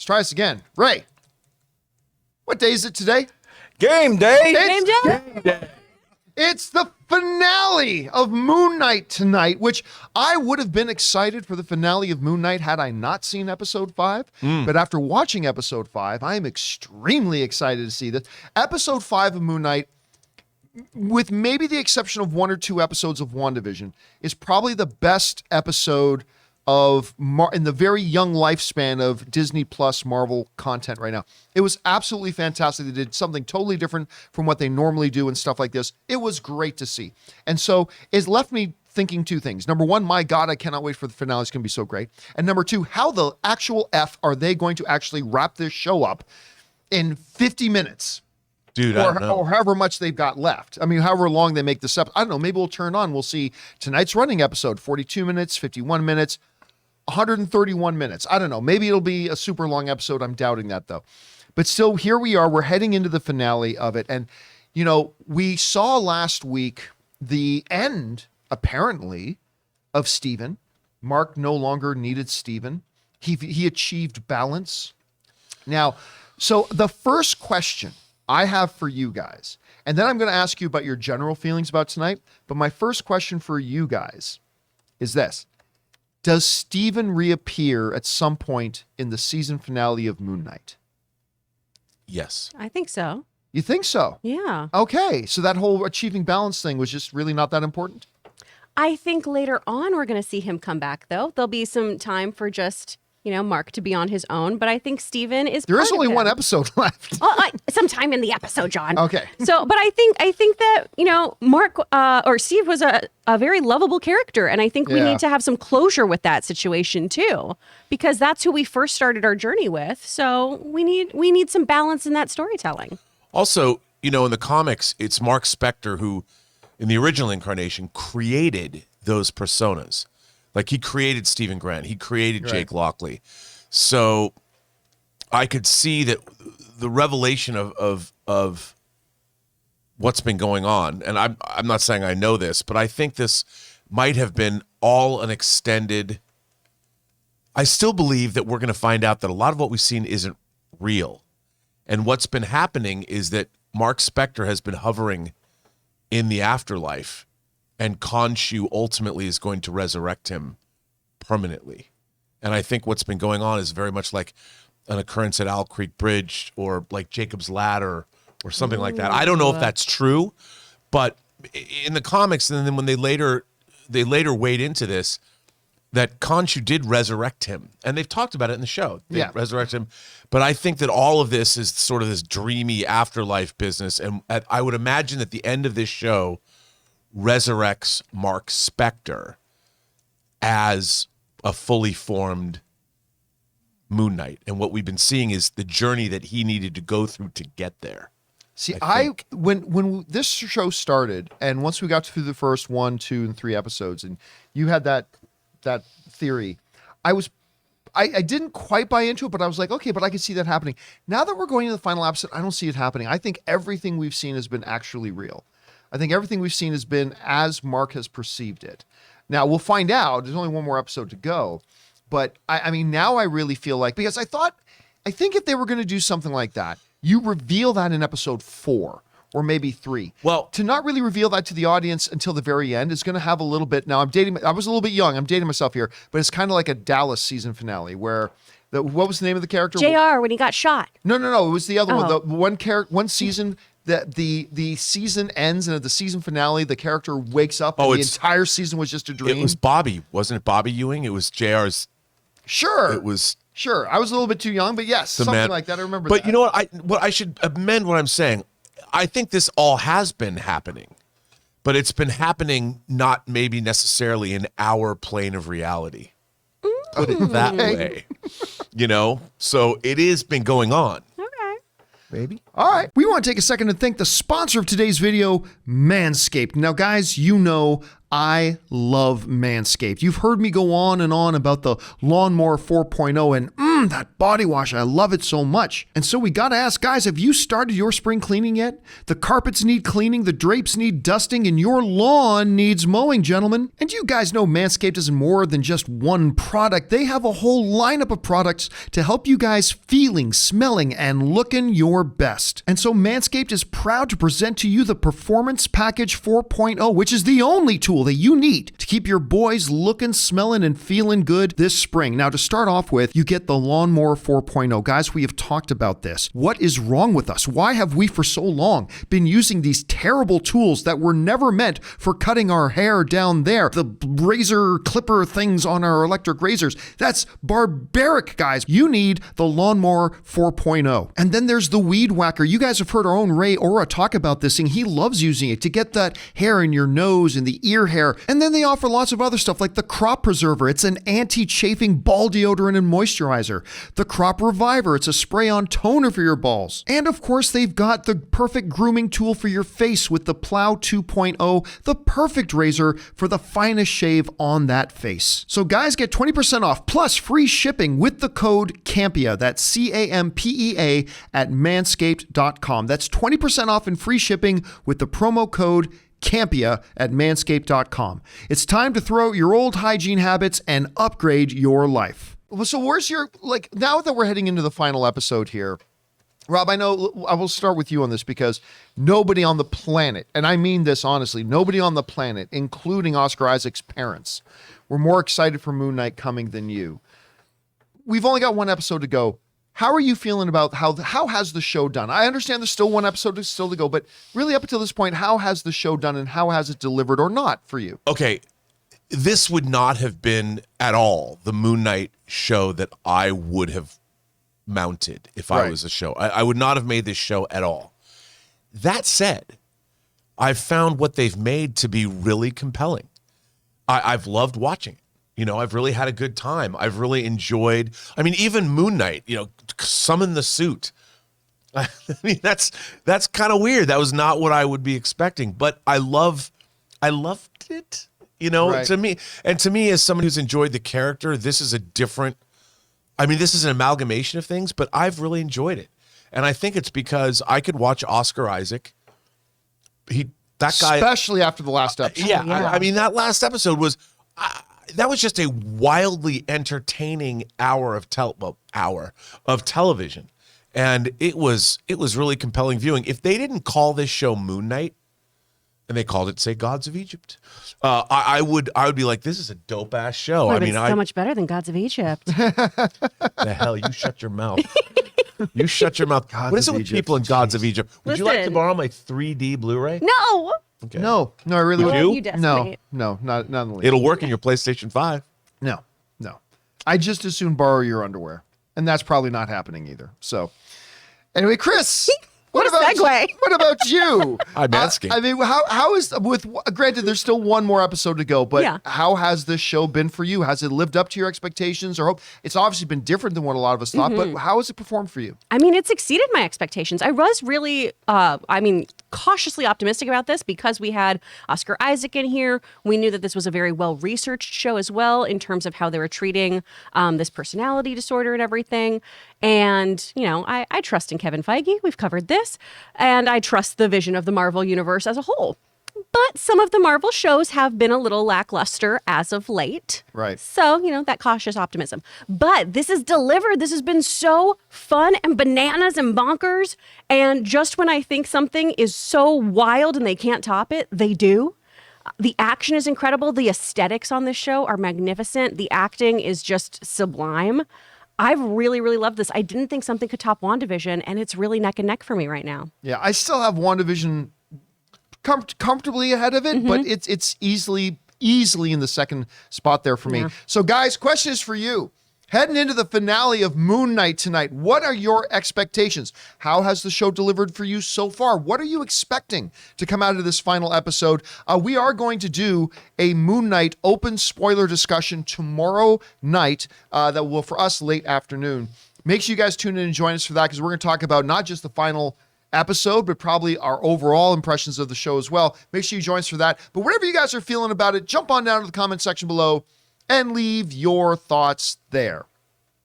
Let's try this again. Ray, what day is it today? Game day. Game day. It's the finale of Moon Knight tonight, which I would have been excited for the finale of Moon Knight had I not seen episode 5. But after watching episode 5, I am extremely excited to see this. Episode 5 of Moon Knight, with maybe the exception of 1 or 2 episodes of WandaVision, is probably the best episode in the very young lifespan of Disney Plus Marvel content right now. It was absolutely fantastic. They did something totally different from what they normally do and stuff like this. It was great to see. And so it left me thinking 2 things. Number 1, my God, I cannot wait for the finale. It's going to be so great. And number 2, how the actual F are they going to actually wrap this show up in 50 minutes? Dude, I don't know. Or however much they've got left. I mean, however long they make this up. I don't know. Maybe we'll turn on. We'll see tonight's running episode, 42 minutes, 51 minutes, 131 minutes. I don't know. Maybe it'll be a super long episode. I'm doubting that, though. But still, here we are. We're heading into the finale of it. And, you know, we saw last week the end, apparently, of Steven. Mark no longer needed Steven. He achieved balance. Now, so the first question I have for you guys, and then I'm going to ask you about your general feelings about tonight, but my first question for you guys is this. Does Steven reappear at some point in the season finale of Moon Knight? Yes. I think so. You think so? Yeah. Okay, so that whole achieving balance thing was just really not that important? I think later on we're going to see him come back, though. There'll be some time for just, Mark to be on his own. But I think Steven is There is only one episode. episode left. Sometime in the episode, John. Okay. So, but I think that, Mark or Steve was a very lovable character. And I think we need to have some closure with that situation, too, because that's who we first started our journey with. So we need some balance in that storytelling. Also, in the comics, it's Mark Specter who, in the original incarnation, created those personas. Like, he created Stephen Grant. He created Jake Lockley. So I could see that the revelation of what's been going on, and I'm not saying I know this, but I think this might have been all an extended... I still believe that we're going to find out that a lot of what we've seen isn't real. And what's been happening is that Mark Spector has been hovering in the afterlife, and Khonshu ultimately is going to resurrect him permanently. And I think what's been going on is very much like an occurrence at Owl Creek Bridge or like Jacob's Ladder or something like that. I don't know if that's true, but in the comics, and then when they later weighed into this, that Khonshu did resurrect him. And they've talked about it in the show. They resurrect him. But I think that all of this is sort of this dreamy afterlife business. And I would imagine that the end of this show resurrects Mark Spector as a fully formed Moon Knight. And what we've been seeing is the journey that he needed to go through to get there. See, when this show started, and once we got through the first 1, 2, and 3 episodes, and you had that theory, I didn't quite buy into it, but I was like, okay, but I could see that happening. Now that we're going to the final episode, I don't see it happening. I think everything we've seen has been actually real. I think everything we've seen has been as Mark has perceived it. Now, we'll find out. There's only one more episode to go. But, I mean, now I really feel like, because I think if they were going to do something like that, you reveal that in episode 4 or maybe 3. Well, to not really reveal that to the audience until the very end is going to have a little bit. Now, I was a little bit young. I'm dating myself here, but it's kind of like a Dallas season finale where what was the name of the character? JR when he got shot. No. It was the other one. The one season that the season ends, and at the season finale, the character wakes up and the entire season was just a dream. It was Bobby. Wasn't it Bobby Ewing? It was JR's. Sure. It was. Sure. I was a little bit too young, but yes, something like that. I remember that. But you know what? I should amend what I'm saying. I think this all has been happening, but it's been happening not maybe necessarily in our plane of reality. Put it that way. So it has been going on. Okay. Maybe. All right. We want to take a second to thank the sponsor of today's video, Manscaped. Now, guys, you know I love Manscaped. You've heard me go on and on about the Lawnmower 4.0 and that body wash. I love it so much. And so we got to ask, guys, have you started your spring cleaning yet? The carpets need cleaning, the drapes need dusting, and your lawn needs mowing, gentlemen. And you guys know Manscaped isn't more than just one product. They have a whole lineup of products to help you guys feeling, smelling, and looking your best. And so Manscaped is proud to present to you the Performance Package 4.0, which is the only tool that you need to keep your boys looking, smelling, and feeling good this spring. Now, to start off with, you get the Lawnmower 4.0. Guys, we have talked about this. What is wrong with us? Why have we for so long been using these terrible tools that were never meant for cutting our hair down there? The razor clipper things on our electric razors. That's barbaric, guys. You need the Lawnmower 4.0. And then there's the Weed Whacker. You guys have heard our own Ray Ora talk about this thing. He loves using it to get that hair in your nose and the ear hair. And then they offer lots of other stuff like the Crop Preserver. It's an anti-chafing ball deodorant and moisturizer. The Crop Reviver. It's a spray-on toner for your balls. And of course, they've got the perfect grooming tool for your face with the Plow 2.0, the perfect razor for the finest shave on that face. So guys, get 20% off plus free shipping with the code Campea. That's CAMPEA at manscaped.com. That's 20% off and free shipping with the promo code Campea at manscaped.com. It's time to throw out your old hygiene habits and upgrade your life. Well, so where's your, now that we're heading into the final episode here, Rob, I know I will start with you on this because nobody on the planet, and I mean this honestly, nobody on the planet, including Oscar Isaac's parents, were more excited for Moon Knight coming than you. We've only got one episode to go. How are you feeling about how has the show done? I understand there's still one episode still to go, but really up until this point, how has the show done and how has it delivered or not for you? Okay, this would not have been at all the Moon Knight show that I would have mounted if I was a show. I would not have made this show at all. That said, I've found what they've made to be really compelling. I've loved watching it. You know, I've really had a good time. I've really enjoyed, I mean, even Moon Knight, you know, summon the suit. I mean, that's kind of weird. That was not what I would be expecting, but I loved it, you know, to me, as someone who's enjoyed the character, this is this is an amalgamation of things, but I've really enjoyed it. And I think it's because I could watch Oscar Isaac. That guy, especially after the last episode. I mean, that last episode was, that was just a wildly entertaining hour of television, and it was really compelling viewing. If they didn't call this show Moon Knight, and they called it, say, Gods of Egypt, I would be like, this is a dope ass show. I mean, it's so much better than Gods of Egypt. The hell, you shut your mouth. You shut your mouth. What is it with people in Gods of Egypt? Would you like to borrow my 3D Blu-ray? No. Okay. No, I really Would would. you? No, not in the least. It'll work in your PlayStation 5. No. I just as soon borrow your underwear, and that's probably not happening either. So, anyway, Chris. What a segue. What about you? Hi, Manscaped. I mean, how is granted, there's still one more episode to go, but how has this show been for you? Has it lived up to your expectations or hope? It's obviously been different than what a lot of us thought, but how has it performed for you? I mean, it's exceeded my expectations. I was really, cautiously optimistic about this because we had Oscar Isaac in here. We knew that this was a very well-researched show as well in terms of how they were treating this personality disorder and everything. And, you know, I trust in Kevin Feige. We've covered this. And I trust the vision of the Marvel Universe as a whole. But some of the Marvel shows have been a little lackluster as of late. Right. So, you know, that cautious optimism. But this is delivered. This has been so fun and bananas and bonkers. And just when I think something is so wild and they can't top it, they do. The action is incredible. The aesthetics on this show are magnificent. The acting is just sublime. I've really, really loved this. I didn't think something could top WandaVision, and it's really neck and neck for me right now. Yeah, I still have WandaVision comfortably ahead of it, but it's easily in the second spot there for me. So guys, question is for you. Heading into the finale of Moon Knight tonight, what are your expectations? How has the show delivered for you so far? What are you expecting to come out of this final episode? We are going to do a Moon Knight open spoiler discussion tomorrow night that will, for us, late afternoon. Make sure you guys tune in and join us for that because we're going to talk about not just the final episode, but probably our overall impressions of the show as well. Make sure you join us for that. But whatever you guys are feeling about it, jump on down to the comment section below and leave your thoughts there.